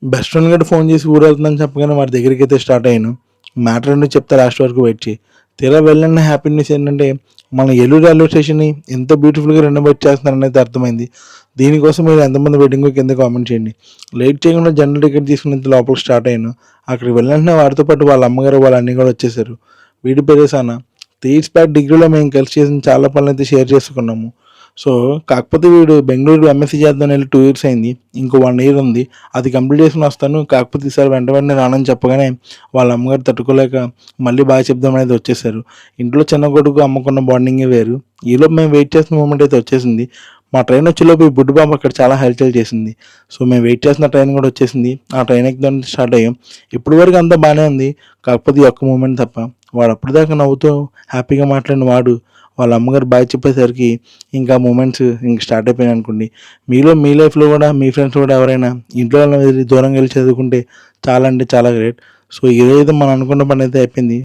Best friend గట్రా phone చేసి ఊరు వెళ్తుందని చెప్పగానే వాడి దగ్గరికి అయితే స్టార్ట్ అయ్యాను. మ్యాటర్ ఏంటో చెప్తే లాస్ట్ వరకు వెయిట్ చేయి. తీరా వెళ్ళిన హ్యాపీ న్యూస్ ఏంటంటే మన ఏలూరు రైల్వే స్టేషన్ని ఎంత బ్యూటిఫుల్గా రెనోవేట్ చేస్తున్నారనేది అర్థమైంది. దీనికోసం మీరు ఎంతమంది వెయిటింగో కింద కామెంట్ చేయండి. లేట్ చేయకుండా జనరల్ టికెట్ తీసుకుని ఇంత లోపలికి స్టార్ట్ అయ్యాను. అక్కడికి వెళ్ళిన వెంటనే వాడితో పాటు వాళ్ళ అమ్మగారు వాళ్ళ అన్నీ కూడా వచ్చేసారు. వీడి పేరే సానా. 3 ఇయర్స్ బ్యాక్ డిగ్రీలో మేము కలిసి చేసిన చాలా పనులైతే షేర్ చేసుకున్నాము. సో, కాకపోతే వీడు బెంగుళూరు ఎంఎస్సీ చేద్దామని వెళ్ళి 2 ఇయర్స్ అయింది. ఇంకో 1 ఇయర్ ఉంది. అది కంప్లీట్ చేసుకొని వస్తాను. కాకపోతే ఈసారి వెంట వెంటనే రానని చెప్పగానే వాళ్ళ అమ్మగారు తట్టుకోలేక మళ్ళీ బాయ్ చెప్దామనేది వచ్చేసారు. ఇంట్లో చిన్న కొడుకు అమ్మకున్న బాండింగే వేరు. ఈలోపు మేము వెయిట్ చేస్తున్న మూమెంట్ అయితే వచ్చేసింది. మా ట్రైన్ వచ్చేలోపు ఈ బుడ్డు పాప అక్కడ చాలా హల్చల్ చేసింది. సో, మేము వెయిట్ చేస్తున్న ట్రైన్ కూడా వచ్చేసింది. ఆ ట్రైన్ ఎక్కుదామని స్టార్ట్ అయ్యాం. ఇప్పటి వరకు అంతా బాగానే ఉంది. కాకపోతే ఈ ఒక్క మూమెంట్ తప్ప. వాడు అప్పటిదాకా నవ్వుతూ హ్యాపీగా మాట్లాడిన వాడు వాళ్ళ అమ్మగారు బాయ్ చెప్పేసరికి ఇంకా మూమెంట్స్ ఇంక స్టార్ట్ అయిపోయాయి అనుకోండి. మీలో మీ లైఫ్లో కూడా మీ ఫ్రెండ్స్ కూడా ఎవరైనా ఇంట్లో వాళ్ళని వదిలి దూరంగా వెళ్ళి చదువుకుంటే చాలా అంటే చాలా గ్రేట్. సో, ఇదైతే మనం అనుకున్న పని అయితే అయిపోయింది.